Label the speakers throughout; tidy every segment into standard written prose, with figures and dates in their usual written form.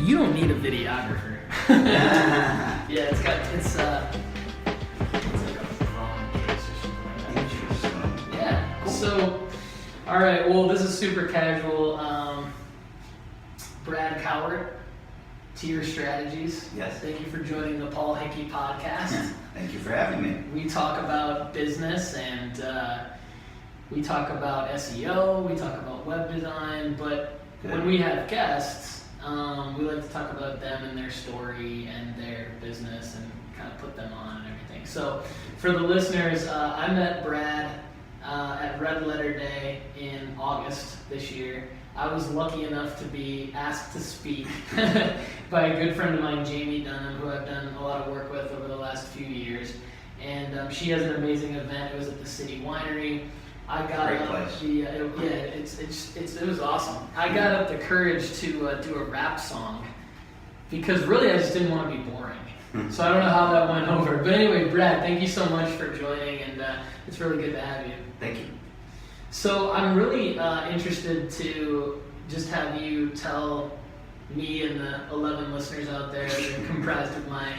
Speaker 1: you don't need a videographer. Yeah, it's like a phone case or something like that.
Speaker 2: Interesting.
Speaker 1: Yeah.
Speaker 2: Cool.
Speaker 1: So, all right. Well, this is super casual. Brad Cowart, Tier Strategies.
Speaker 2: Yes.
Speaker 1: Thank you for joining the Paul Hickey podcast.
Speaker 2: Yeah, thank you for having me.
Speaker 1: We talk about business and we talk about SEO. We talk about web design. But when we have guests, we like to talk about them and their story and their business and kind of put them on and everything. So for the listeners, I met Brad at Red Letter Day in August this year. I was lucky enough to be asked to speak by a good friend of mine, Jamie Dunham, who I've done a lot of work with over the last few years. And she has an amazing event. It was at the City Winery. I got
Speaker 2: Great
Speaker 1: up
Speaker 2: place.
Speaker 1: It was awesome. I got up the courage to do a rap song because really I just didn't want to be boring. So I don't know how that went over. But anyway, Brad, thank you so much for joining, and it's really good to have you.
Speaker 2: Thank you.
Speaker 1: So I'm really interested to just have you tell me and the 11 listeners out there that are comprised of my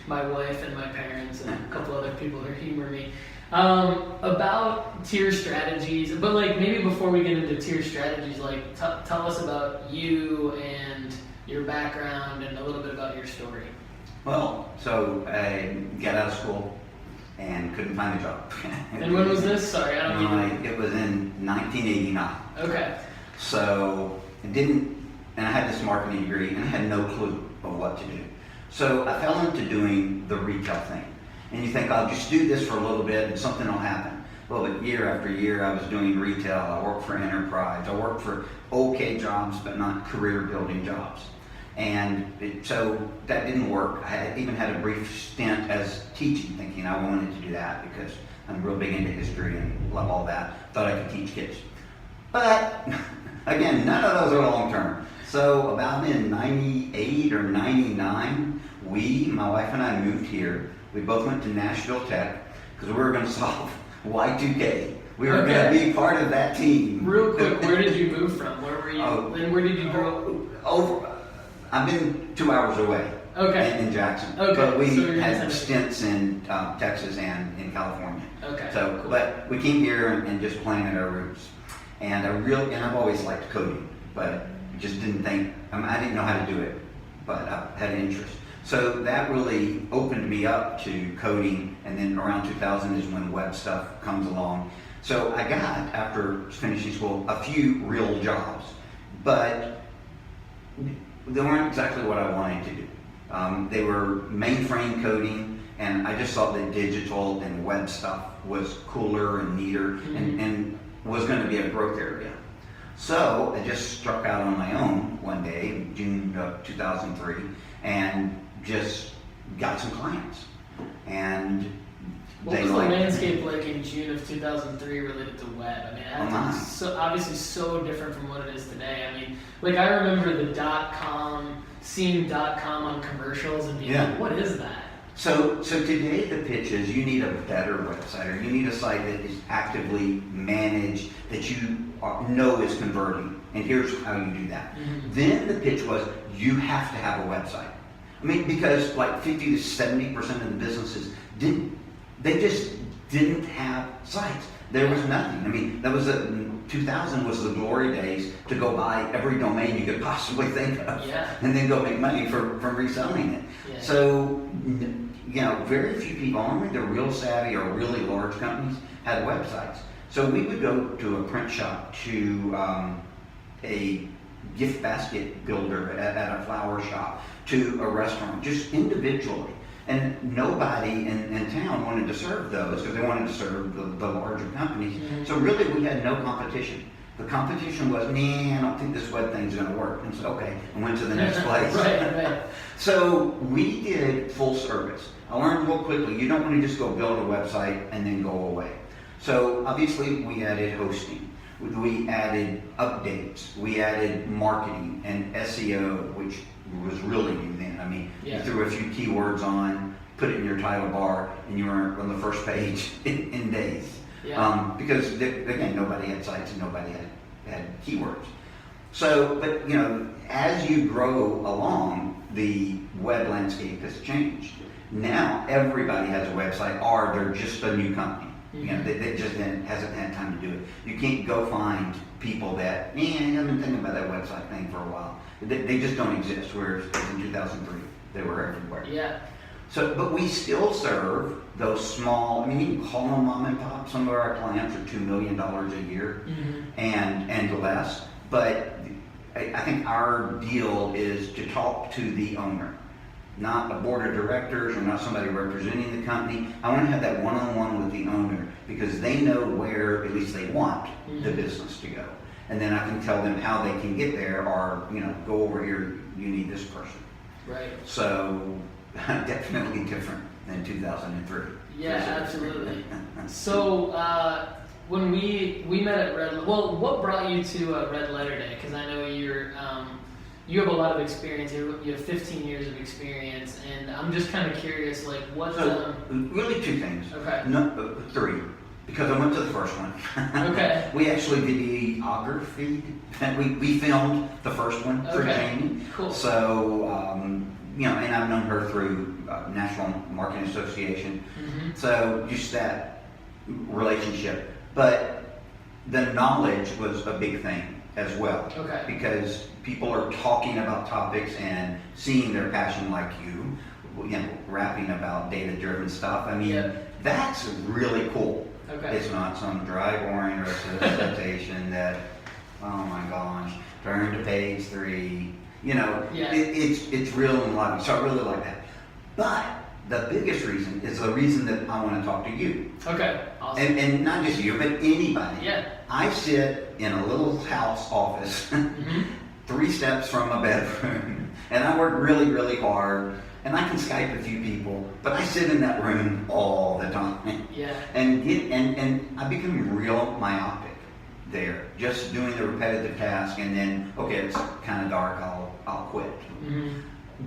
Speaker 1: wife and my parents and a couple other people who humor me, about Tier Strategies. But like maybe before we get into Tier Strategies, like tell us about you and your background and a little bit about your story.
Speaker 2: Well, so I got out of school and couldn't find a job.
Speaker 1: And when was this? Sorry, I don't even...
Speaker 2: It was in 1989.
Speaker 1: Okay.
Speaker 2: So and I had this marketing degree and I had no clue of what to do. So I fell into doing the retail thing. And you think, I'll just do this for a little bit and something will happen. Well, but year after year I was doing retail. I worked for enterprise. I worked for okay jobs, but not career building jobs. And so that didn't work. I even had a brief stint as teaching, thinking I wanted to do that because I'm real big into history and love all that. Thought I could teach kids. But again, none of those are long term. So about in 98 or 99, my wife and I moved here. We both went to Nashville Tech because we were going to solve Y2K. We were going to be part of that team.
Speaker 1: Real quick, where did you move from? Where were you? And where did you grow up?
Speaker 2: I've been 2 hours away.
Speaker 1: Okay.
Speaker 2: In Jackson.
Speaker 1: Okay.
Speaker 2: But we
Speaker 1: So
Speaker 2: had stints in Texas and in California.
Speaker 1: Okay.
Speaker 2: So,
Speaker 1: cool.
Speaker 2: but we came here and just planted our roots. And I've always liked coding, but just didn't think, I didn't know how to do it, but I had an interest. So that really opened me up to coding, and then around 2000 is when web stuff comes along. So I got, after finishing school, a few real jobs, but they weren't exactly what I wanted to do. They were mainframe coding, and I just thought that digital and web stuff was cooler and neater, and was going to be a growth area. So I just struck out on my own one day in June of 2003 and just got some clients. And
Speaker 1: what was the landscape like in June of 2003 related to web? I mean, it's obviously so different from what it is today. I mean, like I remember the .com, seeing .com on commercials and being like, what is that?
Speaker 2: So today the pitch is you need a better website, or you need a site that is actively managed, that you know is converting, and here's how you do that. Then the pitch was you have to have a website. I mean, because like 50 to 70% of the businesses just didn't have sites. There was nothing. I mean, that was 2000 was the glory days to go buy every domain you could possibly think of, and then go make money from reselling it.
Speaker 1: Yeah.
Speaker 2: So, very few people, only the real savvy or really large companies had websites. So we would go to a print shop, to a gift basket builder at a flower shop, to a restaurant, just individually. And nobody in town wanted to serve those because they wanted to serve the larger companies. So really we had no competition. The competition was, I don't think this web thing's going to work. And so, okay, and went to the next place.
Speaker 1: Right.
Speaker 2: So we did full service. I learned real quickly, you don't want to just go build a website and then go away. So obviously we added hosting. We added updates. We added marketing and SEO, which was really new then. I mean, you threw a few keywords on, put it in your title bar, and you were on the first page in days. Because again, nobody had sites and nobody had keywords. So, but as you grow along, the web landscape has changed. Now everybody has a website, or they're just a new company. They just hasn't had time to do it. You can't go find people that, I've been thinking about that website thing for a while. They just don't exist, whereas in 2003, they were everywhere.
Speaker 1: Yeah.
Speaker 2: So, but we still serve those small, you can call them mom and pop. Some of our clients are $2 million a year and less. But I think our deal is to talk to the owner, not a board of directors or not somebody representing the company. I want to have that one-on-one with the owner because they know where at least they want the business to go. And then I can tell them how they can get there, or, go over here, you need this person.
Speaker 1: Right.
Speaker 2: So definitely different than 2003.
Speaker 1: Yeah, absolutely. So when we met at Red, what brought you to Red Letter Day? Because I know you have a lot of experience. You have 15 years of experience, and I'm just kind of curious, like what?
Speaker 2: So really two things.
Speaker 1: Okay.
Speaker 2: No, three. Because I went to the first one.
Speaker 1: Okay.
Speaker 2: We actually videography. We filmed the first one for Jamie.
Speaker 1: Cool.
Speaker 2: So, and I've known her through National Marketing Association. So just that relationship. But the knowledge was a big thing as well.
Speaker 1: Okay.
Speaker 2: Because people are talking about topics and seeing their passion like you, rapping about data-driven stuff. That's really cool.
Speaker 1: Okay.
Speaker 2: It's not some dry, boring recitation that, oh my gosh, turn to page 3. It's real and lively. So I really like that. But the biggest reason is the reason that I want to talk to you.
Speaker 1: Okay. Awesome.
Speaker 2: And not just you, but anybody.
Speaker 1: Yeah.
Speaker 2: I sit in a little house office, 3 steps from a bedroom, and I work really, really hard. And I can Skype a few people, but I sit in that room all the time.
Speaker 1: Yeah.
Speaker 2: And I become real myopic there, just doing the repetitive task, and then it's kind of dark, I'll quit.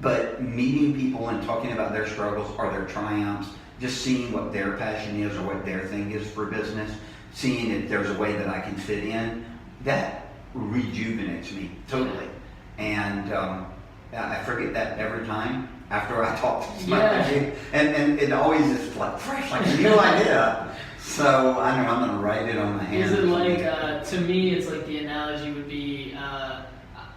Speaker 2: But meeting people and talking about their struggles or their triumphs, just seeing what their passion is or what their thing is for business, seeing if there's a way that I can fit in, that rejuvenates me totally. And I forget that every time after I talk to somebody, and it always is like fresh, like a new idea. So I know I'm gonna write it on my hand.
Speaker 1: Is it like to me? It's like the analogy would be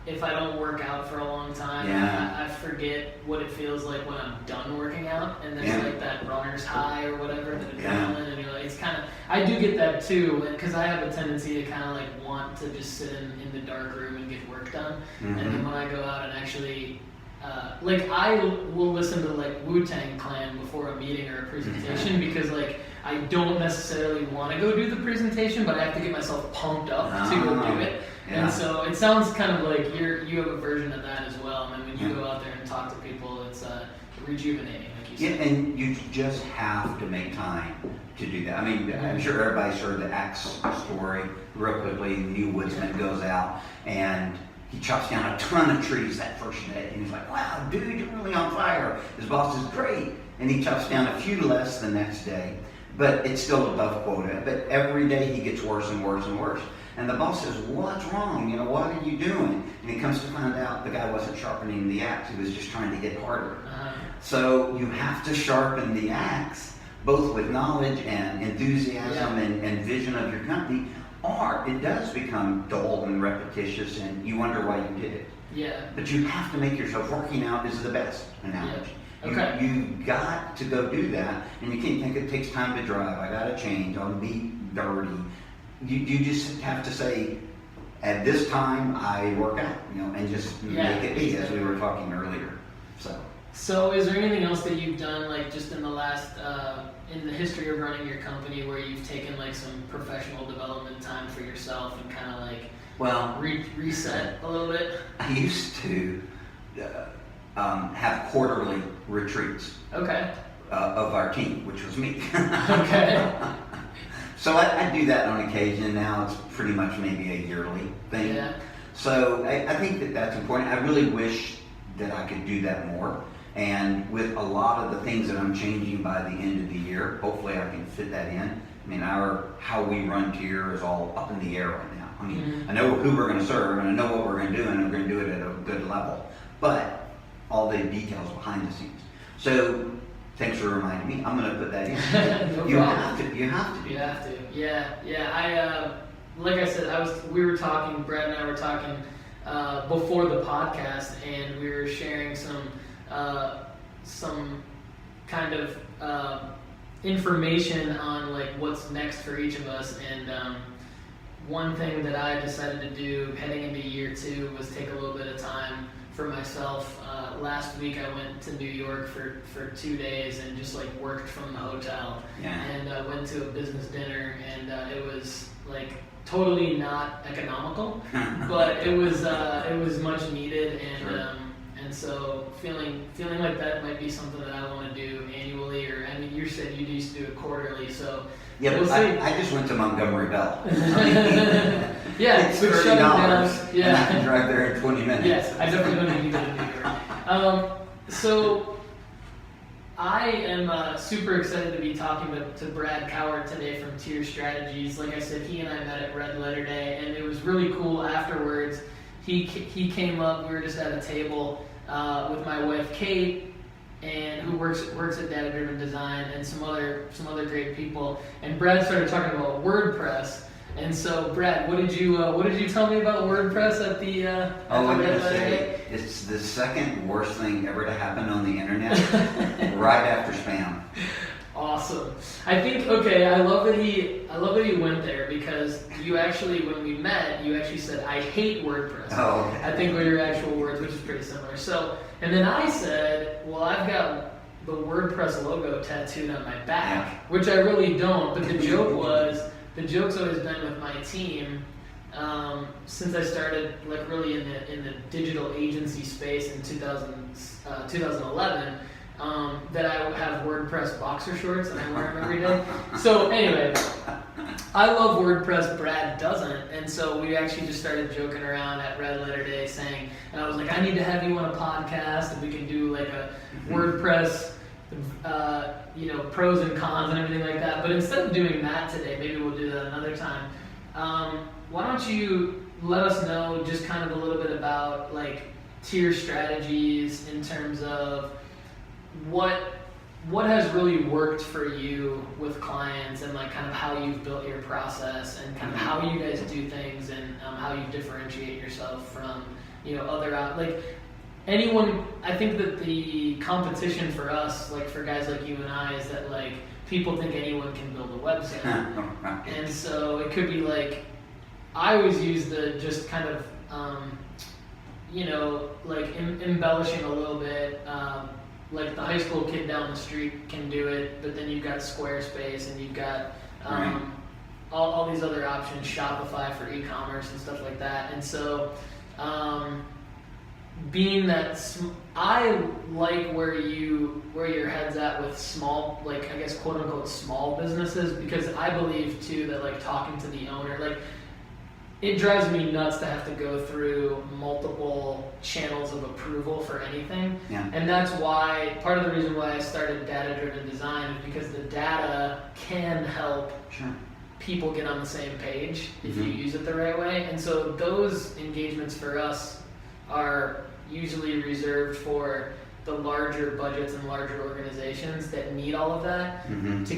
Speaker 1: if I don't work out for a long time, I forget what it feels like when I'm done working out, and there's like that runner's high or whatever, the adrenaline, and you're like, it's kind of. I do get that too, because I have a tendency to kind of like want to just sit in the dark room and get work done, and then when I go out and actually. I will listen to like Wu-Tang Clan before a meeting or a presentation because like I don't necessarily want to go do the presentation, but I have to get myself pumped up to go do it. Yeah. And so it sounds kind of like you have a version of that as well. And then when you go out there and talk to people, it's rejuvenating, like you said.
Speaker 2: Yeah, and you just have to make time to do that. I'm sure everybody's heard the axe story. Real quickly, the new woodsman goes out and he chops down a ton of trees that first day, and he's like, wow, dude, you're really on fire. His boss is great. And he chops down a few less the next day, but it's still above quota. But every day he gets worse and worse and worse. And the boss says, what's wrong? What are you doing? And he comes to find out the guy wasn't sharpening the axe. He was just trying to hit harder. So you have to sharpen the axe, both with knowledge and enthusiasm and vision of your company, or it does become dull and repetitious and you wonder why you did it.
Speaker 1: Yeah. But
Speaker 2: you have to make yourself, working out is the best analogy.
Speaker 1: Okay.
Speaker 2: You've got to go do that, and you can't think it takes time to drive. I gotta change, I'll be dirty. You just have to say, at this time I work out, and just make it be, as we were talking earlier.
Speaker 1: So is there anything else that you've done, like just in the last, in the history of running your company, where you've taken like some professional development time for yourself and kind of like reset a little bit?
Speaker 2: I used to have quarterly retreats.
Speaker 1: Okay.
Speaker 2: Of our team, which was me.
Speaker 1: Okay.
Speaker 2: So I do that on occasion. Now it's pretty much maybe a yearly thing.
Speaker 1: Yeah.
Speaker 2: So I think that that's important. I really wish that I could do that more. And with a lot of the things that I'm changing by the end of the year, hopefully I can fit that in. I mean, how we run Tier is all up in the air right now. I mean, I know who we're going to serve, and I know what we're going to do, and we're going to do it at a good level. But all the details behind the scenes. So thanks for reminding me. I'm going to put that in.
Speaker 1: No
Speaker 2: You
Speaker 1: problem.
Speaker 2: have to. You have to.
Speaker 1: You have to. Yeah. Like I said, we were talking. Brad and I were talking before the podcast, and we were sharing some kind of information on like what's next for each of us. And one thing that I decided to do heading into year 2 was take a little bit of time for myself. Last week I went to New York for 2 days and just like worked from the hotel.
Speaker 2: Yeah.
Speaker 1: And went to a business dinner, and it was like totally not economical, but it was much needed, and
Speaker 2: Sure.
Speaker 1: And so feeling like that might be something that I want to do annually, or I mean, you said you used to do it quarterly, so
Speaker 2: Yeah,
Speaker 1: we'll
Speaker 2: but
Speaker 1: see.
Speaker 2: I just went to Montgomery Bell.
Speaker 1: Yeah,
Speaker 2: It's
Speaker 1: which
Speaker 2: $30,
Speaker 1: shut it down.
Speaker 2: and I can drive there in 20 minutes.
Speaker 1: Yes, I definitely don't need to go to New York. So I am super excited to be talking to Brad Cowart today from Tier Strategies. Like I said, he and I met at Red Letter Day, and it was really cool afterwards. He came up, we were just at a table with my wife Kate, and who works at Data Driven Design, and some other great people. And Brad started talking about WordPress. And so, Brad, what did you tell me about WordPress at the
Speaker 2: I'm
Speaker 1: Red
Speaker 2: going to
Speaker 1: Letter Day?
Speaker 2: say, it's the second worst thing ever to happen on the internet, right after spam.
Speaker 1: Awesome. I think I love that he went there, because you actually, when we met, you actually said, I hate WordPress.
Speaker 2: Oh, okay.
Speaker 1: I think were your actual words, which is pretty similar. So, and then I said, well, I've got the WordPress logo tattooed on my back, which I really don't, but the joke's always been with my team, since I started like really in the digital agency space in 2011, that I have WordPress boxer shorts and I wear them every day. So anyway, I love WordPress, Brad doesn't, and so we actually just started joking around at Red Letter Day saying, and I was like, I need to have you on a podcast and we can do like a WordPress, pros and cons and everything like that. But instead of doing that today, maybe we'll do that another time. Why don't you let us know just kind of a little bit about like Tier Strategies in terms of what has really worked for you with clients, and like kind of how you've built your process, and kind of how you guys do things, and how you differentiate yourself from other like anyone. I think that the competition for us, like for guys like you and I, is that like people think anyone can build a website. And so it could be like, I always use the just kind of like embellishing a little bit, like the high school kid down the street can do it, but then you've got Squarespace, and you've got all these other options, Shopify for e-commerce and stuff like that. And so being that I like where your head's at with small, like I guess quote unquote small businesses, because I believe too that like talking to the owner, like it drives me nuts to have to go through multiple channels of approval for anything.
Speaker 2: Yeah.
Speaker 1: And that's why, part of the reason why I started Data Driven Design is because the data can help people get on the same page if you use it the right way. And so those engagements for us are usually reserved for the larger budgets and larger organizations that need all of that to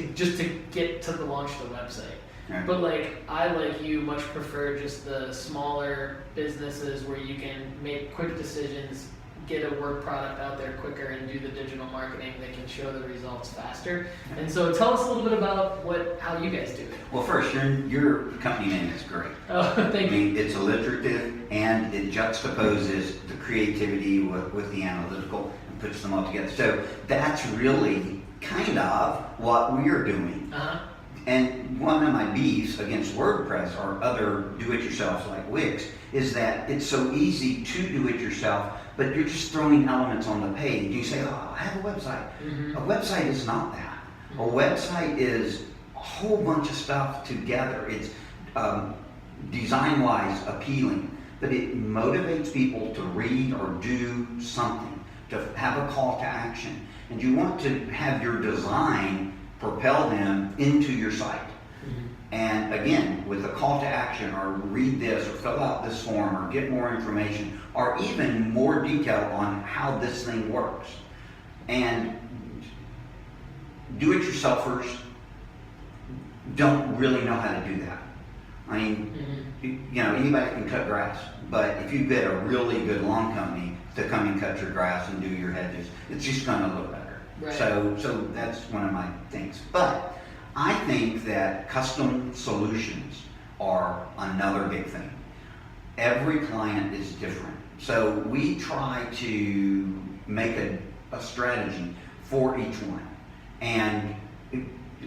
Speaker 1: get to the launch of the website.
Speaker 2: Right.
Speaker 1: But like I, like you, much prefer just the smaller businesses where you can make quick decisions, get a work product out there quicker, and do the digital marketing that can show the results faster. And so tell us a little bit about how you guys do it.
Speaker 2: Well, first, your company name is great.
Speaker 1: Oh, thank you.
Speaker 2: I mean, it's alliterative, and it juxtaposes the creativity with the analytical and puts them all together. So that's really kind of what we're doing. And one of my beefs against WordPress or other do-it-yourselfs like Wix is that it's so easy to do it yourself, but you're just throwing elements on the page. You say, oh, I have a website. A website is not that. A website is a whole bunch of stuff together. It's design-wise appealing, but it motivates people to read or do something, to have a call to action. And you want to have your design propel them into your site. And again, with a call to action, or read this, or fill out this form, or get more information, or even more detail on how this thing works. And do-it-yourselfers don't really know how to do that. I mean, you know, anybody can cut grass, but if you get a really good lawn company to come and cut your grass and do your hedges, it's just going to look better.
Speaker 1: Right.
Speaker 2: So that's one of my things. But I think that custom solutions are another big thing. Every client is different. So we try to make a strategy for each one. And I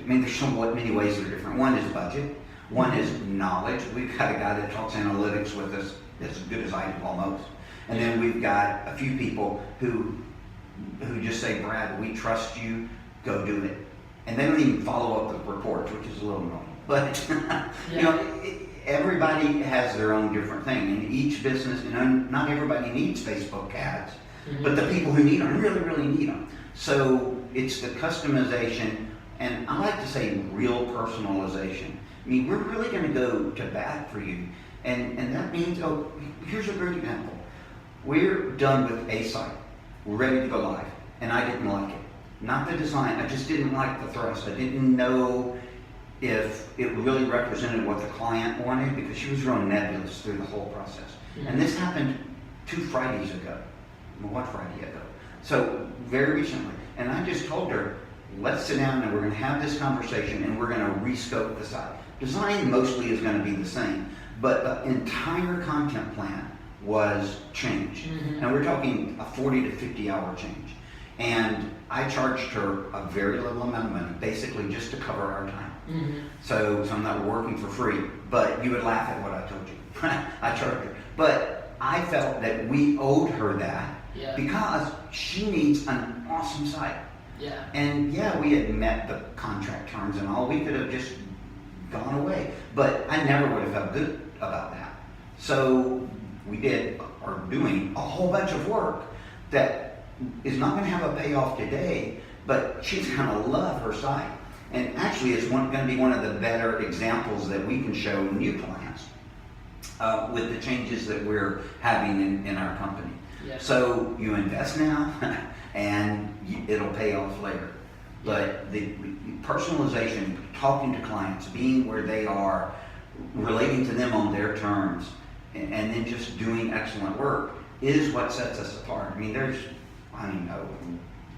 Speaker 2: mean, there's somewhat many ways that are different. One is budget. One is knowledge. We've got a guy that talks analytics with us as good as I do almost. And then we've got a few people who just say, Brad, we trust you, go do it. And they don't even follow up the reports, which is a little annoying. But, you know, everybody has their own different thing. And each business, you know, not everybody needs Facebook ads, but the people who need them really, really need them. So it's the customization, and I like to say real personalization. I mean, we're really going to go to bat for you. And that means, oh, here's a great example. We're done with a site. We're ready to go live. And I didn't like it. Not the design, I just didn't like the thrust. I didn't know if it really represented what the client wanted, because she was real nebulous through the whole process. And this happened 2 Fridays ago. Well, 1 Friday ago. So very recently. And I just told her, let's sit down and we're going to have this conversation and we're going to rescope the site. Design mostly is going to be the same, but the entire content plan was changed. And we're talking a 40 to 50 hour change. And I charged her a very little amount of money, basically just to cover our time. So I'm not working for free, but you would laugh at what I told you. I charged her. But I felt that we owed her that because she needs an awesome site. And yeah, we had met the contract terms and all. We could have just gone away, but I never would have felt good about that. So we are doing a whole bunch of work that is not going to have a payoff today, but she's going to love her site. And actually, it's going to be one of the better examples that we can show new clients with the changes that we're having in our company. So you invest now, and it'll pay off later. But the personalization, talking to clients, being where they are, relating to them on their terms, and then just doing excellent work is what sets us apart. I mean, there's, I don't know,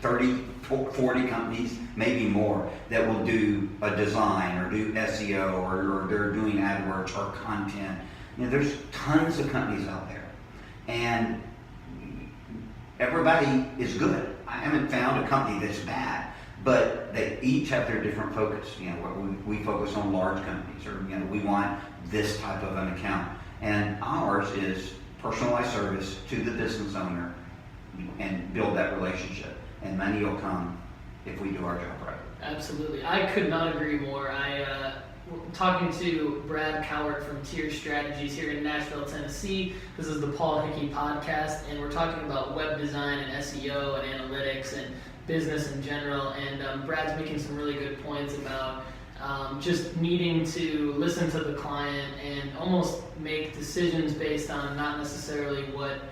Speaker 2: 30, 40 companies, maybe more, that will do a design or do SEO or they're doing AdWords or content. You know, there's tons of companies out there. And everybody is good. I haven't found a company that's bad, but they each have their different focus. You know, we focus on large companies, or you know, we want this type of an account, and ours is personalized service to the business owner, and build that relationship, and money will come if we do our job right.
Speaker 1: Absolutely, I could not agree more. Talking to Brad Cowart from Tier Strategies here in Nashville, Tennessee. This is the Paul Hickey podcast, and we're talking about web design and SEO and analytics and business in general. And Brad's making some really good points about just needing to listen to the client and almost make decisions based on not necessarily what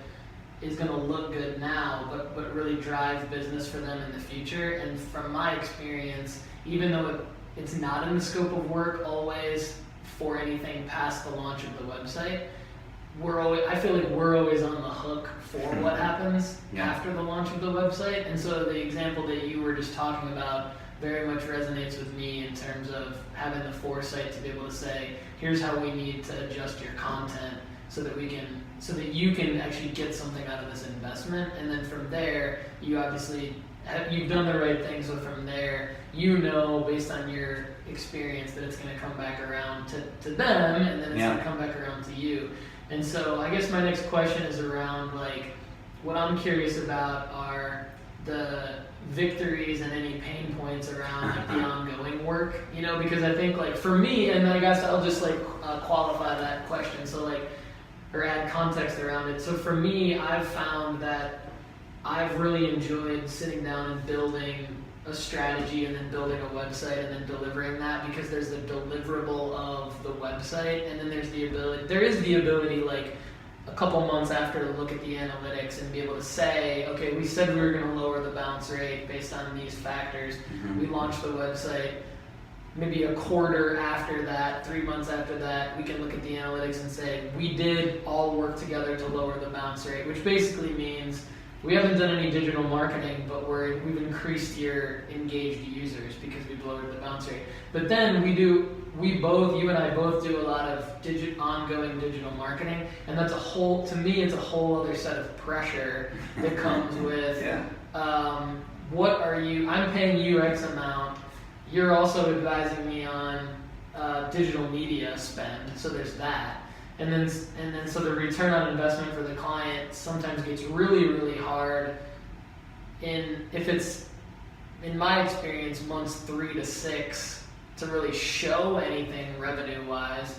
Speaker 1: is going to look good now, but really drive business for them in the future. And from my experience, even though it's not in the scope of work always for anything past the launch of the website, I feel like we're always on the hook for what happens after the launch of the website. And so the example that you were just talking about very much resonates with me in terms of having the foresight to be able to say, here's how we need to adjust your content so that you can actually get something out of this investment. And then from there, you've done the right thing. So from there, you know, based on your experience, that it's going to come back around to them, and then it's going to come back around to you. And so I guess my next question is around, like, what I'm curious about are the victories and any pain points around like the ongoing work, you know, because I think, like, for me, and I guess I'll just like qualify that question, so like, or add context around it. So for me, I've found that I've really enjoyed sitting down and building a strategy and then building a website and then delivering that, because there's the deliverable of the website, and then there is the ability like a couple months after to look at the analytics and be able to say, okay, we said we were going to lower the bounce rate based on these factors. We launched the website. Maybe a quarter after that, 3 months after that, we can look at the analytics and say, we did all work together to lower the bounce rate, which basically means we haven't done any digital marketing, but we've increased your engaged users because we've lowered the bounce rate. But then you and I both do a lot of ongoing digital marketing, and that's to me, it's a whole other set of pressure that comes with, I'm paying you X amount, you're also advising me on digital media spend, so there's that. And then so the return on investment for the client sometimes gets really, really hard if it's, in my experience, months 3 to 6 to really show anything revenue-wise.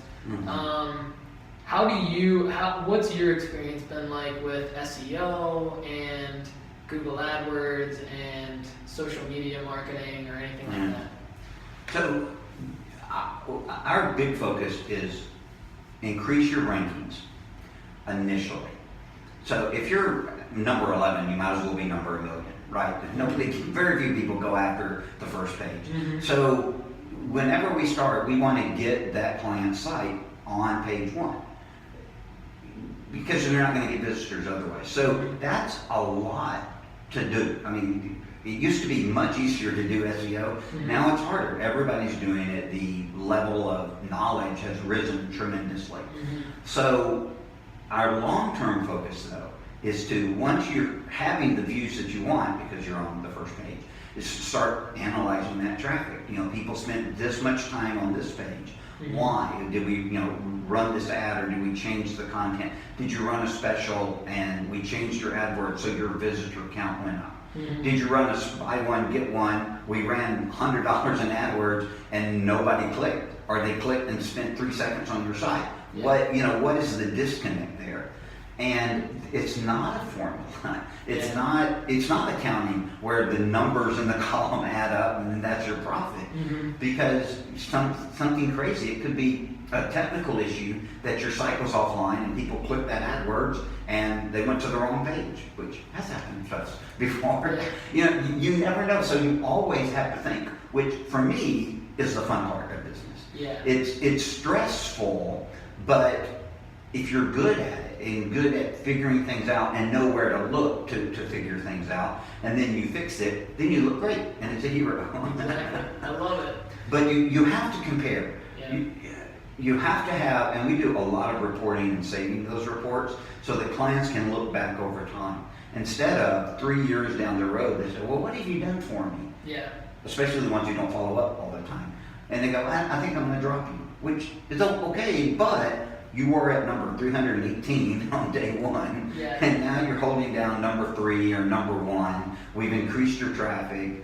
Speaker 1: What's your experience been like with SEO and Google AdWords and social media marketing or anything like that?
Speaker 2: So our big focus is increase your rankings initially. So if you're number 11, you might as well be number 1 million, right? Very few people go after the first page. So whenever we start, we want to get that client site on page 1, because you're not going to get visitors otherwise. So that's a lot to do. I mean, it used to be much easier to do SEO. Now it's harder. Everybody's doing it. The level of knowledge has risen tremendously. So our long-term focus, though, is to, once you're having the views that you want, because you're on the first page, is to start analyzing that traffic. People spent this much time on this page. Why? Did we, run this ad, or did we change the content? Did you run a special and we changed your AdWords so your visitor count went up? Did you run a buy one, get one? We ran $100 in AdWords and nobody clicked, or they clicked and spent 3 seconds on your site. What is the disconnect there? And it's not a formula. It's not accounting where the numbers in the column add up and that's your profit. Because something crazy, it could be a technical issue that your site was offline and people clicked that AdWords and they went to the wrong page, which has happened to us before. You never know. So you always have to think, which for me is the fun part of business. It's stressful, but if you're good at it and good at figuring things out and know where to look to figure things out, and then you fix it, then you look great and it's a hero.
Speaker 1: I love it.
Speaker 2: But you have to compare. You have to have, and we do a lot of reporting and saving those reports so that clients can look back over time. Instead of 3 years down the road, they say, well, what have you done for me? Especially the ones who don't follow up all the time. And they go, I think I'm going to drop you, which is okay, but you were at number 318 on day 1, and now you're holding down number 3 or number 1. We've increased your traffic,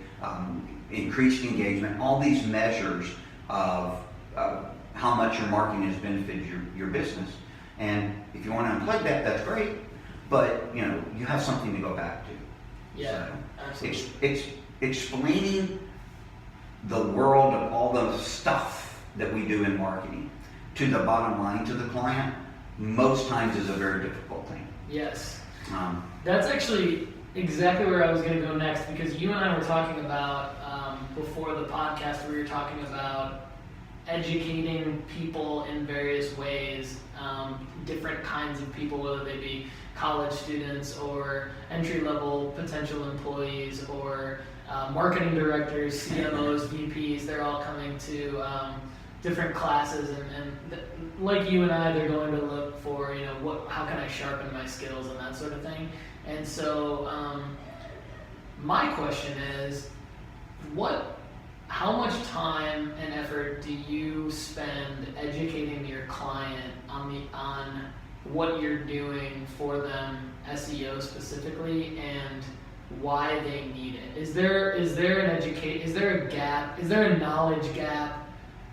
Speaker 2: increased engagement, all these measures of how much your marketing has benefited your business. And if you want to unplug that, that's great, but you have something to go back to.
Speaker 1: Absolutely.
Speaker 2: Explaining the world of all the stuff that we do in marketing to the bottom line to the client most times is a very difficult thing.
Speaker 1: That's actually exactly where I was going to go next, because you and I were talking about before the podcast, we were talking about educating people in various ways, different kinds of people, whether they be college students or entry-level potential employees or marketing directors, CMOs, VPs. They're all coming to different classes, and like you and I, they're going to look for, how can I sharpen my skills and that sort of thing. And so my question is, how much time and effort do you spend educating your client on what you're doing for them, SEO specifically, and why they need it? Is there a gap? Is there a knowledge gap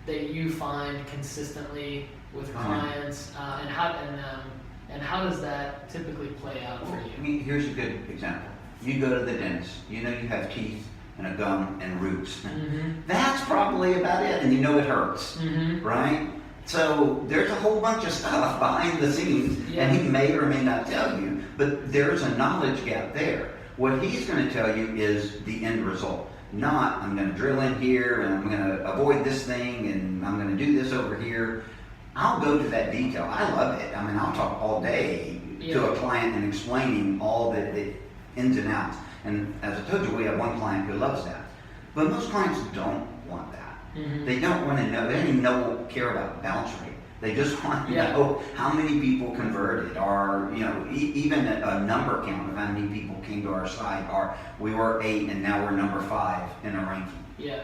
Speaker 1: that you find consistently with clients, and how does that typically play out for you?
Speaker 2: Here's a good example. You go to the dentist. You have teeth and a gum and roots.
Speaker 1: Mm-hmm.
Speaker 2: That's probably about it, and you know it hurts,
Speaker 1: Mm-hmm.
Speaker 2: right? So there's a whole bunch of stuff behind the scenes,
Speaker 1: Yeah.
Speaker 2: and he may or may not tell you, but there's a knowledge gap there. What he's going to tell you is the end result. Not, I'm going to drill in here and I'm going to avoid this thing and I'm going to do this over here. I'll go to that detail. I love it. I mean, I'll talk all day to a client and explaining all the ins and outs. And as I told you, we have one client who loves that. But most clients don't want that.
Speaker 1: Mm-hmm.
Speaker 2: They don't want to know, they don't even care about bounce rate. They just want to
Speaker 1: Yeah.
Speaker 2: know how many people converted, or even a number count of how many people came to our site. Or we were 8 and now we're number 5 in our ranking.
Speaker 1: Yeah.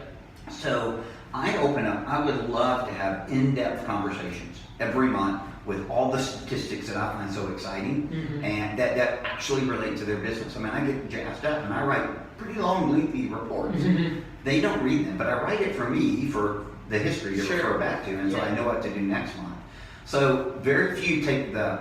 Speaker 2: So I would love to have in-depth conversations every month with all the statistics that I find so exciting
Speaker 1: Mm-hmm.
Speaker 2: and that actually relate to their business. I mean, I get jazzed up and I write pretty long, lengthy reports.
Speaker 1: Mm-hmm.
Speaker 2: They don't read them, but I write it for me, for the history to
Speaker 1: Sure.
Speaker 2: refer back to, and so
Speaker 1: Yeah.
Speaker 2: I know what to do next month. So very few take the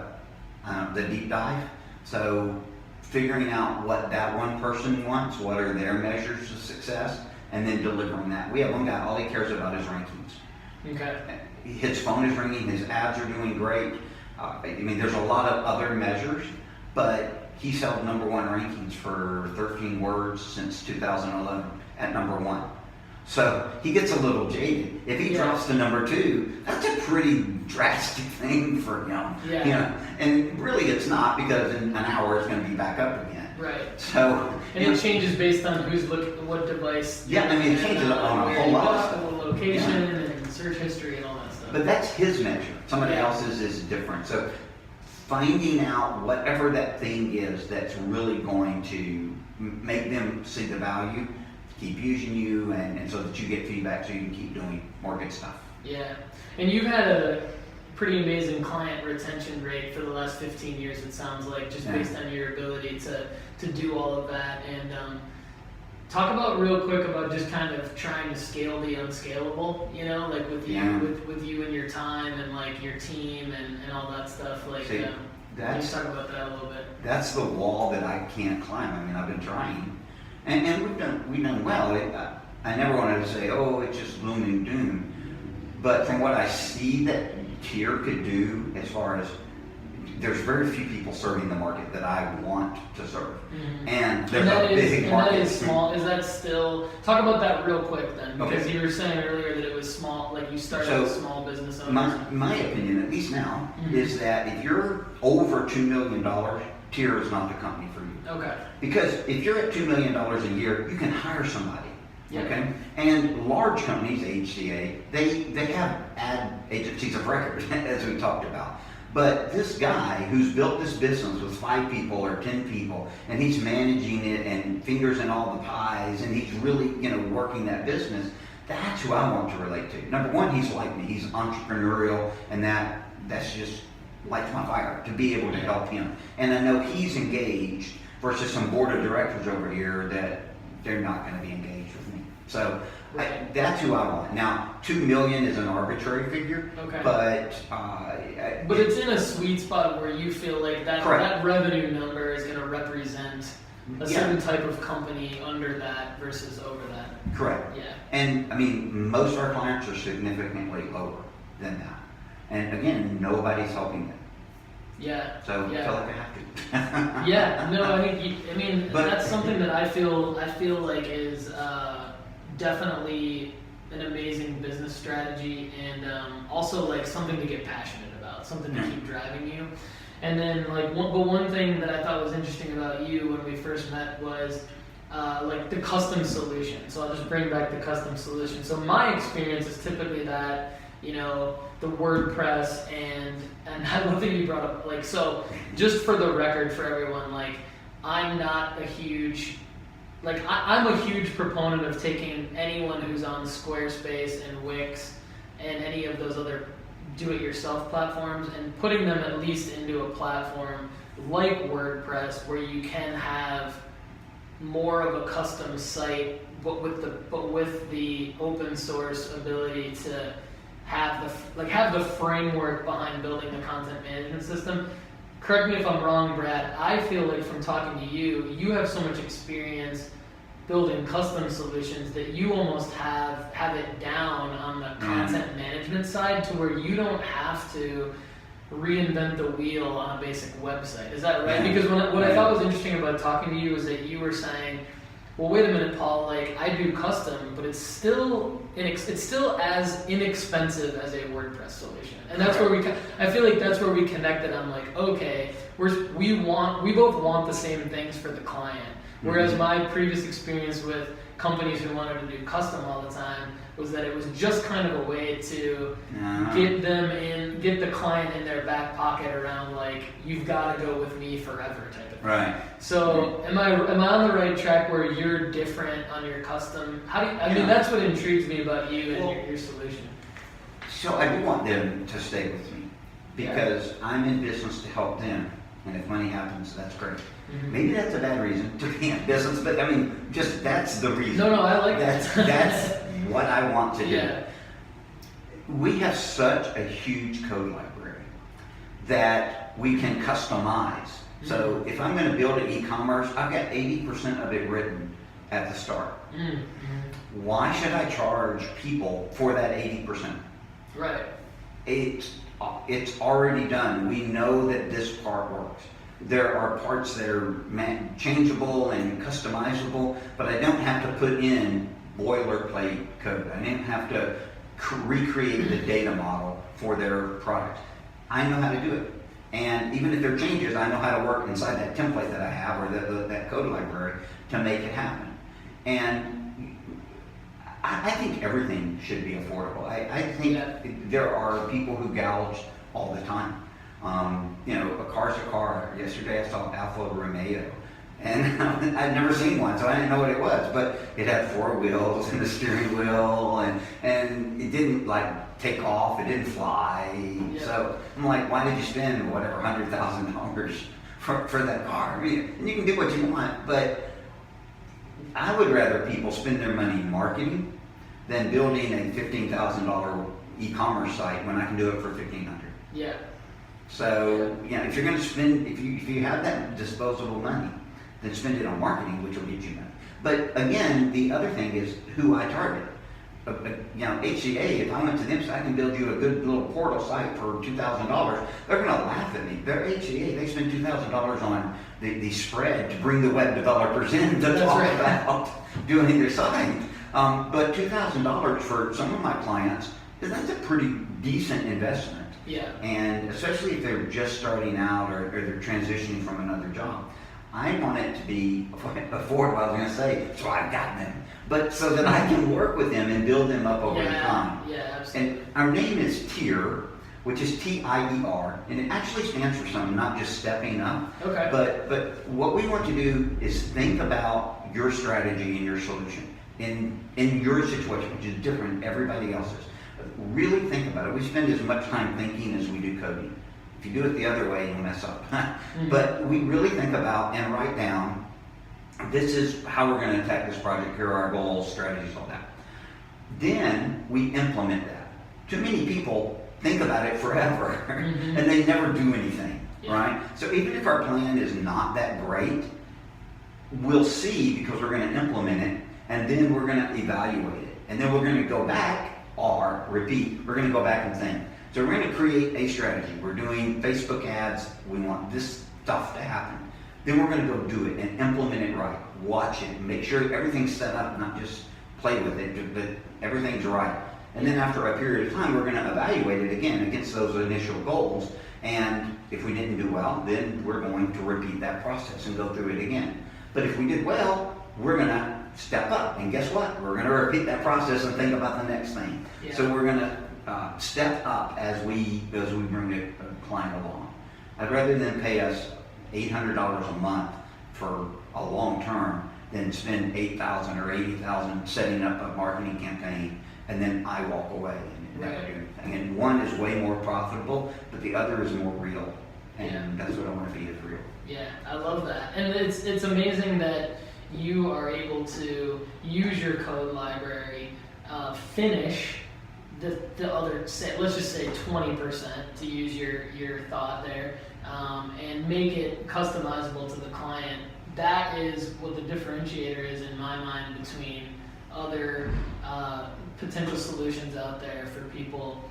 Speaker 2: deep dive. So figuring out what that one person wants, what are their measures of success, and then delivering that. We have one guy, all he cares about is rankings.
Speaker 1: Okay.
Speaker 2: His phone is ringing, his ads are doing great. I mean, there's a lot of other measures, but he's held number 1 rankings for 13 words since 2011 at number 1. So he gets a little jaded. If he drops to number 2, that's a pretty drastic thing for him.
Speaker 1: Yeah.
Speaker 2: And really it's not, because in an hour it's going to be back up again.
Speaker 1: Right.
Speaker 2: So,
Speaker 1: And it changes based on who's looking, what device.
Speaker 2: Yeah, I mean, it changes on a
Speaker 1: where
Speaker 2: whole
Speaker 1: you
Speaker 2: lot of
Speaker 1: got,
Speaker 2: stuff.
Speaker 1: the location and search history and all that stuff.
Speaker 2: but that's his measure. Somebody
Speaker 1: Yeah.
Speaker 2: else's is different. So finding out whatever that thing is that's really going to make them see the value, keep using you, and so that you get feedback so you can keep doing more good stuff.
Speaker 1: Yeah. And you've had a pretty amazing client retention rate for the last 15 years, it sounds like, just based on your ability to do all of that. And talk about real quick about just kind of trying to scale the unscalable, like with you, with you and your time and like your team and all that stuff. Like,
Speaker 2: See,
Speaker 1: can you just talk about that a little bit?
Speaker 2: That's the wall that I can't climb. I mean, I've been trying, and we've done well. I never wanted to say, oh, it's just gloom and doom. But from what I see that Tier could do, as far as there's very few people serving the market that I want to serve, and there's a big market.
Speaker 1: That is small. Is that still? Talk about that real quick then, because
Speaker 2: Okay.
Speaker 1: you were saying earlier that it was small. Like you started with small business owners.
Speaker 2: My opinion, at least now, is that if you're over $2 million, Tier is not the company for you.
Speaker 1: Okay.
Speaker 2: Because if you're at $2 million a year, you can hire somebody.
Speaker 1: Yeah.
Speaker 2: Okay? And large companies, HCA, they have ad agencies of record, as we talked about. But this guy who's built this business with 5 people or 10 people, and he's managing it and fingers in all the pies, and he's really, working that business, that's who I want to relate to. Number one, he's like me. He's entrepreneurial, and that's just lights my fire to be able to help him. And I know he's engaged versus some board of directors over here that they're not going to be engaged with me. So that's who I want. Now, 2 million is an arbitrary figure,
Speaker 1: Okay.
Speaker 2: but
Speaker 1: it's in a sweet spot where you feel like that revenue number is going to represent a certain type of company under that versus over that.
Speaker 2: Correct.
Speaker 1: Yeah.
Speaker 2: And I mean, most of our clients are significantly lower than that. And again, nobody's helping them.
Speaker 1: Yeah.
Speaker 2: So I feel like I have to.
Speaker 1: Yeah. No, I mean that's something that I feel like is definitely an amazing business strategy, and also like something to get passionate about, something to keep driving you. And then one thing that I thought was interesting about you when we first met was like the custom solution. So I'll just bring back the custom solution. So my experience is typically that, the WordPress and I love that you brought up, so just for the record for everyone, I'm not a huge, I'm a huge proponent of taking anyone who's on Squarespace and Wix and any of those other do-it-yourself platforms and putting them at least into a platform like WordPress where you can have more of a custom site, but with the open source ability to have the framework behind building the content management system. Correct me if I'm wrong, Brad. I feel like from talking to you, you have so much experience building custom solutions that you almost have it down on the content management side to where you don't have to reinvent the wheel on a basic website. Is that right?
Speaker 2: Yeah.
Speaker 1: Because what I thought was interesting about talking to you is that you were saying, well, wait a minute, Paul, like I do custom, but it's still as inexpensive as a WordPress solution. And that's where I feel like that's where we connected. I'm like, okay, we both want the same things for the client. Whereas my previous experience with companies who wanted to do custom all the time was that it was just kind of a way to get the client in their back pocket around like, you've got to go with me forever type of thing.
Speaker 2: Right.
Speaker 1: So am I on the right track where you're different on your custom? I mean, that's what intrigues me about you and your solution.
Speaker 2: So I do want them to stay with me because I'm in business to help them. And if money happens, that's great. Maybe that's a bad reason to be in business, but I mean, just that's the reason.
Speaker 1: No, I like that.
Speaker 2: That's what I want to do.
Speaker 1: Yeah.
Speaker 2: We have such a huge code library that we can customize. So if I'm going to build an e-commerce, I've got 80% of it written at the start. Why should I charge people for that 80%?
Speaker 1: Right.
Speaker 2: It's already done. We know that this part works. There are parts that are changeable and customizable, but I don't have to put in boilerplate code. I didn't have to recreate the data model for their product. I know how to do it. And even if there are changes, I know how to work inside that template that I have or that code library to make it happen. And I think everything should be affordable. I think there are people who gouge all the time. A car's a car. Yesterday I saw Alfa Romeo, and I'd never seen one, so I didn't know what it was. But it had 4 wheels and a steering wheel, and it didn't like take off. It didn't fly. So I'm like, why did you spend whatever $100,000 for that car? I mean, and you can do what you want, but I would rather people spend their money marketing than building a $15,000 e-commerce site when I can do it for $1,500.
Speaker 1: Yeah.
Speaker 2: So if you're going to spend, if you have that disposable money, then spend it on marketing, which will get you money. But again, the other thing is who I target. HCA, if I went to them, so I can build you a good little portal site for $2,000, they're going to laugh at me. They're HCA, they spend $2,000 on the spread to bring the web developers in to talk about doing their site. But $2,000 for some of my clients, that's a pretty decent investment.
Speaker 1: Yeah.
Speaker 2: And especially if they're just starting out or they're transitioning from another job. I want it to be affordable, I was going to say, so I've got them. But so that I can work with them and build them up over time.
Speaker 1: Yeah, absolutely.
Speaker 2: And our name is TIER, which is TIER, and it actually stands for something, not just stepping up.
Speaker 1: Okay.
Speaker 2: But what we want to do is think about your strategy and your solution in your situation, which is different than everybody else's. Really think about it. We spend as much time thinking as we do coding. If you do it the other way, you'll mess up. But we really think about and write down, this is how we're going to attack this project, here are our goals, strategies, all that. Then we implement that. Too many people think about it forever and they never do anything, right? So even if our plan is not that great, we'll see because we're going to implement it and then we're going to evaluate it. And then we're going to go back or repeat. We're going to go back and think. So we're going to create a strategy. We're doing Facebook ads. We want this stuff to happen. Then we're going to go do it and implement it right. Watch it. Make sure everything's set up, not just play with it, but everything's right. And then after a period of time, we're going to evaluate it again against those initial goals. And if we didn't do well, then we're going to repeat that process and go through it again. But if we did well, we're going to step up. And guess what? We're going to repeat that process and think about the next thing. Yeah. So we're going to step up as we bring the client along. I'd rather than pay us $800 a month for a long term than spend $8,000 or $80,000 setting up a marketing campaign and then I walk away and never do anything. And one is way more profitable, but the other is more real. And that's what I want to be, is real.
Speaker 1: Yeah, I love that. And it's amazing that you are able to use your code library, finish the other, say, let's just say 20%, to use your thought there, and make it customizable to the client that is what the differentiator is in my mind between other potential solutions out there for people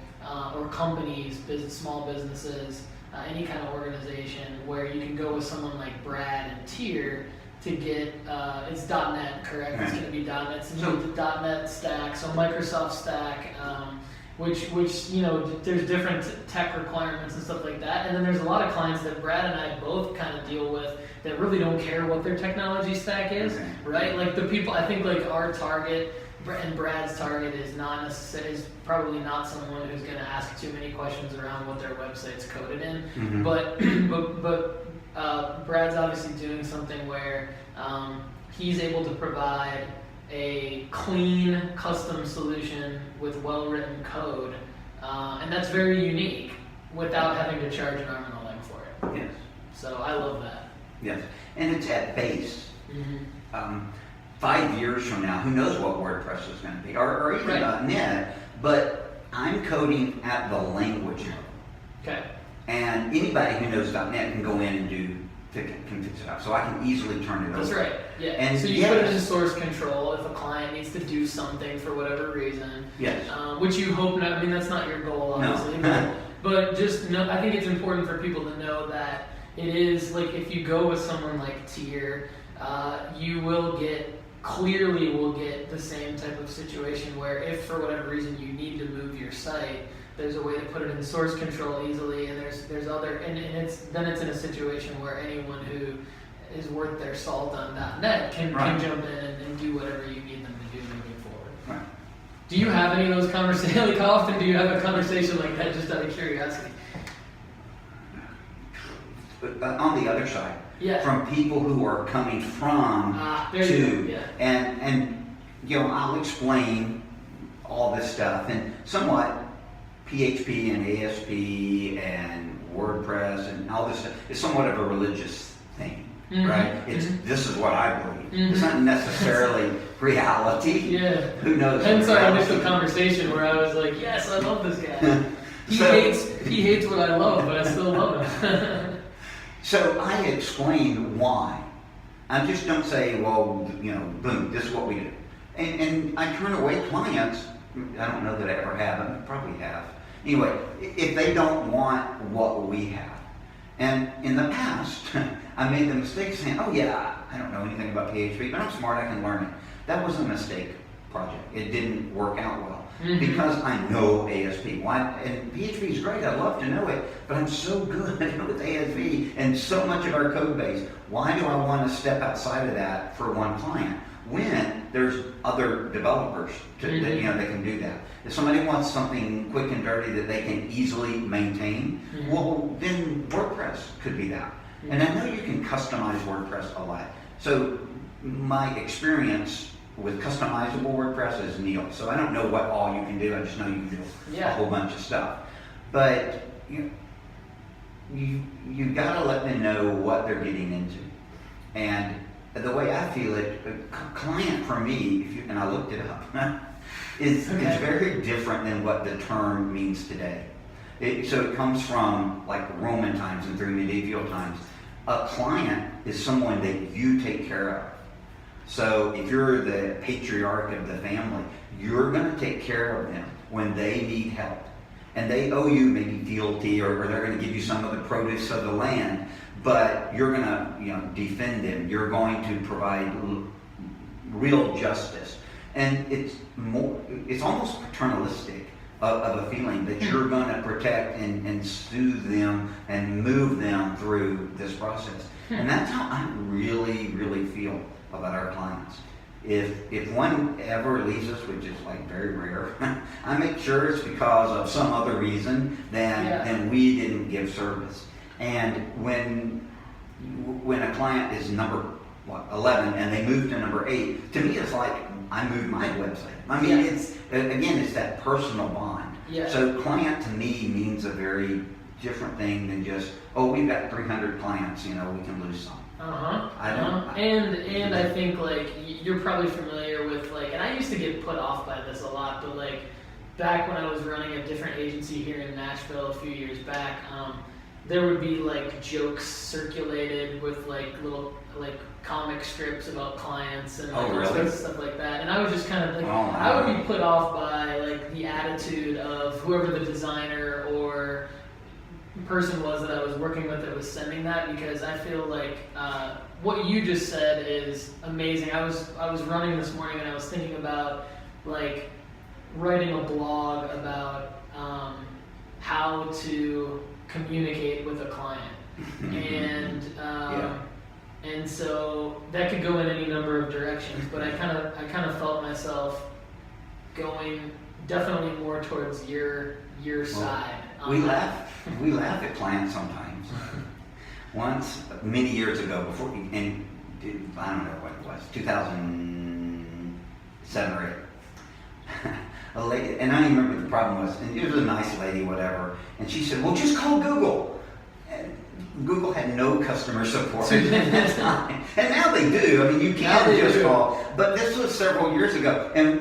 Speaker 1: or companies, small businesses, any kind of organization, where you can go with someone like Brad and Tier to get, it's .NET, correct? It's going to be .NET, so the .NET stack, so Microsoft stack, which there's different tech requirements and stuff like that. And then there's a lot of clients that Brad and I both kind of deal with that really don't care what their technology stack is, right? Like the people, I think like our target and Brad's target is is probably not someone who's going to ask too many questions around what their website's coded in. But Brad's obviously doing something where he's able to provide a clean custom solution with well-written code, and that's very unique without having to charge an arm and a leg for it.
Speaker 2: Yes.
Speaker 1: So I love that.
Speaker 2: Yes, and it's at base. 5 years from now, who knows what WordPress is going to be, or even .NET, but I'm coding at the language level.
Speaker 1: Okay.
Speaker 2: And anybody who knows .NET can go in and can fix it up. So I can easily turn it over.
Speaker 1: That's right. Yeah.
Speaker 2: And
Speaker 1: so you put it in source control if a client needs to do something for whatever reason.
Speaker 2: Yes.
Speaker 1: Which you hope not. I mean, that's not your goal, obviously.
Speaker 2: No.
Speaker 1: but just know, I think it's important for people to know that it is like if you go with someone like Tier, you will get the same type of situation where if for whatever reason you need to move your site, there's a way to put it in source control easily, and there's other, and it's in a situation where anyone who is worth their salt on .NET can jump in and do whatever you need them to do moving forward.
Speaker 2: Right.
Speaker 1: Do you have any of those conversations? Like how often do you have a conversation like that, just out of curiosity?
Speaker 2: But on the other side,
Speaker 1: Yeah.
Speaker 2: from people who are coming from and I'll explain all this stuff, and somewhat PHP and ASP and WordPress and all this stuff is somewhat of a religious thing, right? This is what I believe. It's not necessarily reality.
Speaker 1: Yeah.
Speaker 2: Who knows?
Speaker 1: Hence our initial conversation where I was like, yes, I love this guy. He hates what I love, but I still love him.
Speaker 2: So I explain why. I just don't say, well, boom, this is what we do. And I turn away clients. I don't know that I ever have, I probably have. Anyway, if they don't want what we have. And in the past, I made the mistake of saying, oh yeah, I don't know anything about PHP, but I'm smart, I can learn it. That was a mistake project. It didn't work out well. Because I know ASP. And PHP is great, I love to know it, but I'm so good with ASP and so much of our code base. Why do I want to step outside of that for one client when there's other developers that can do that? If somebody wants something quick and dirty that they can easily maintain, well, then WordPress could be that. And I know you can customize WordPress a lot. So my experience with customizable WordPress is nil. So I don't know what all you can do. I just know you can do a whole bunch of stuff. But you got to let them know what they're getting into. And the way I feel it, a client for me, and I looked it up, is very different than what the term means today. So it comes from like Roman times and through medieval times. A client is someone that you take care of. So if you're the patriarch of the family, you're going to take care of them when they need help. And they owe you maybe fealty, or they're going to give you some of the produce of the land, but you're going to defend them. You're going to provide real justice. And it's almost paternalistic of a feeling that you're going to protect and soothe them and move them through this process. And that's how I really, really feel about our clients. If one ever leaves us, which is like very rare, I make sure it's because of some other reason than we didn't give service. And when a client is number 11 and they move to number 8, to me it's like I moved my website. I mean, it's that personal bond.
Speaker 1: Yeah.
Speaker 2: So client to me means a very different thing than just, oh, we've got 300 clients, we can lose some.
Speaker 1: And I think like you're probably familiar with and I used to get put off by this a lot, but back when I was running a different agency here in Nashville a few years back, there would be like jokes circulated with like little like comic strips about clients and like all sorts of stuff like that. And I was just kind of like, I would be put off by like the attitude of whoever the designer or person was that I was working with that was sending that, because I feel like what you just said is amazing. I was running this morning and I was thinking about like writing a blog about how to communicate with a client, and so that could go in any number of directions. But I kind of felt myself going definitely more towards your side.
Speaker 2: We laugh at clients sometimes. Once, many years ago, before, and I don't know what it was, 2007 or 8. A lady, and I don't even remember what the problem was, and it was a nice lady, whatever, and she said, well, just call Google. And Google had no customer support at that time. And now they do. I mean, you can just call. But this was several years ago, and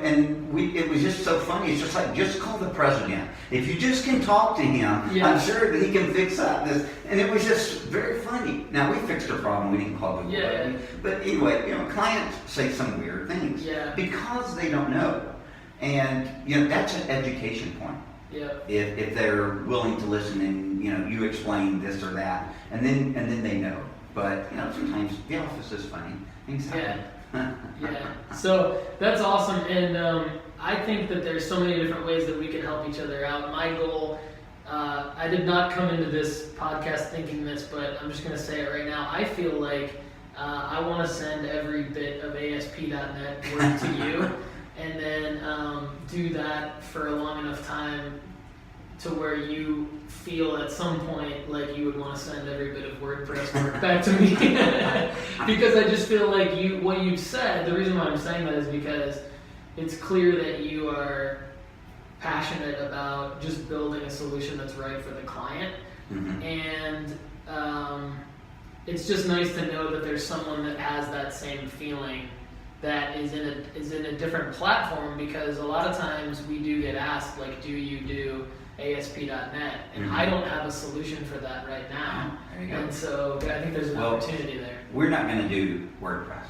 Speaker 2: it was just so funny. It's just like, just call the president. If you just can talk to him, I'm sure that he can fix up this. And it was just very funny. Now, we fixed her problem. We didn't call Google. But anyway, clients say some weird things because they don't know. And, that's an education point. If they're willing to listen and, you explain this or that, and then they know. But, sometimes the office is funny. Things happen.
Speaker 1: So that's awesome. And I think that there's so many different ways that we can help each other out. My goal, I did not come into this podcast thinking this, but I'm just going to say it right now. I feel like I want to send every bit of ASP.NET work to you. And then do that for a long enough time to where you feel at some point like you would want to send every bit of WordPress work back to me. Because I just feel like what you've said, the reason why I'm saying that is because it's clear that you are passionate about just building a solution that's right for the client. And it's just nice to know that there's someone that has that same feeling that is in a different platform, because a lot of times we do get asked, like, do you do ASP.NET? And I don't have a solution for that right now.
Speaker 2: There you go.
Speaker 1: And so I think there's an opportunity there.
Speaker 2: We're not going to do WordPress.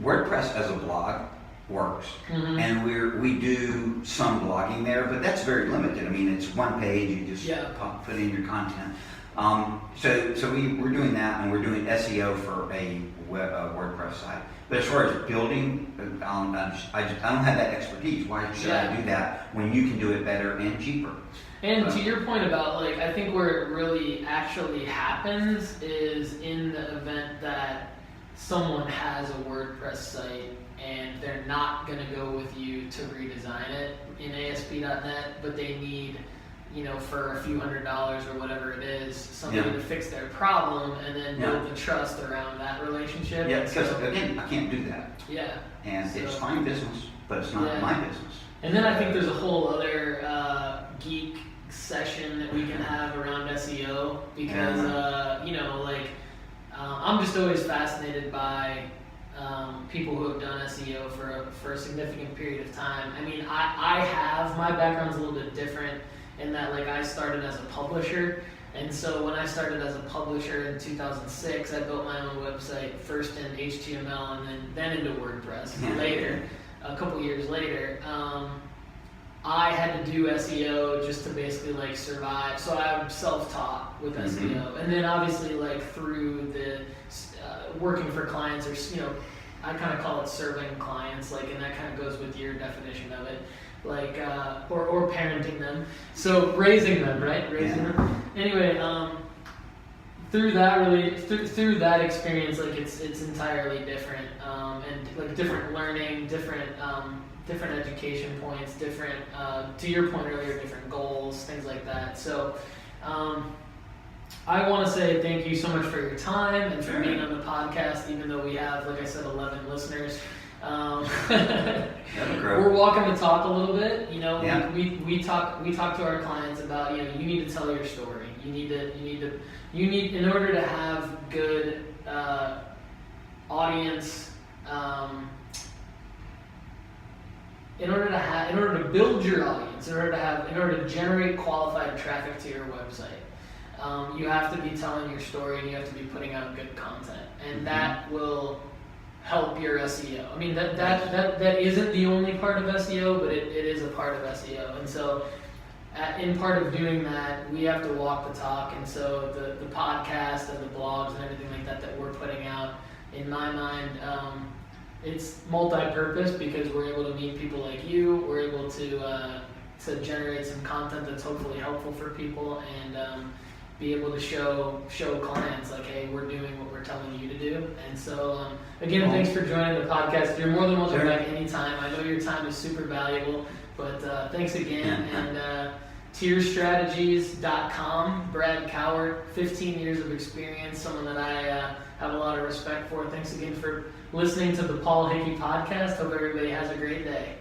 Speaker 2: WordPress as a blog works, and we do some blogging there, but that's very limited. I mean, it's one page, you just put in your content. So we're doing that, and we're doing SEO for a WordPress site. But as far as building, I don't have that expertise. Why should I do that when you can do it better and cheaper?
Speaker 1: And to your point about, like, I think where it really actually happens is in the event that someone has a WordPress site and they're not going to go with you to redesign it in ASP.NET, but they need, for a few $100s or whatever it is, somebody to fix their problem and then build the trust around that relationship.
Speaker 2: Yeah, because again, I can't do that.
Speaker 1: Yeah.
Speaker 2: And it's fine business, but it's not my business.
Speaker 1: And then I think there's a whole other geek session that we can have around SEO, because, I'm just always fascinated by people who have done SEO for a significant period of time. I mean, my background's a little bit different in that, like, I started as a publisher, and so when I started as a publisher in 2006, I built my own website, first in HTML and then into WordPress later, a couple years later. I had to do SEO just to basically, like, survive, so I'm self-taught with SEO, and then obviously, like, through the working for clients, or, I kind of call it serving clients, like, and that kind of goes with your definition of it. Like, or parenting them. So raising them, right? Raising them. Anyway, through that experience, like, it's entirely different, and like different learning, different education points, different, to your point earlier, different goals, things like that. So, I want to say thank you so much for your time and for being on the podcast, even though we have, like I said, 11 listeners. We're walking the talk a little bit. We talk to our clients about, you need to tell your story. You need in order to have good audience, in order to build your audience, in order to generate qualified traffic to your website, you have to be telling your story and you have to be putting out good content, and that will help your SEO. I mean, that isn't the only part of SEO, but it is a part of SEO. And so in part of doing that, we have to walk the talk. And so the podcast and the blogs and everything like that we're putting out, in my mind, it's multi-purpose because we're able to meet people like you. We're able to generate some content that's hopefully helpful for people, and be able to show clients like, hey, we're doing what we're telling you to do. And so again, thanks for joining the podcast. You're more than welcome back anytime. I know your time is super valuable, but thanks again. And tierstrategies.com, Brad Cowart, 15 years of experience, someone that I have a lot of respect for. Thanks again for listening to the Paul Hickey podcast. Hope everybody has a great day.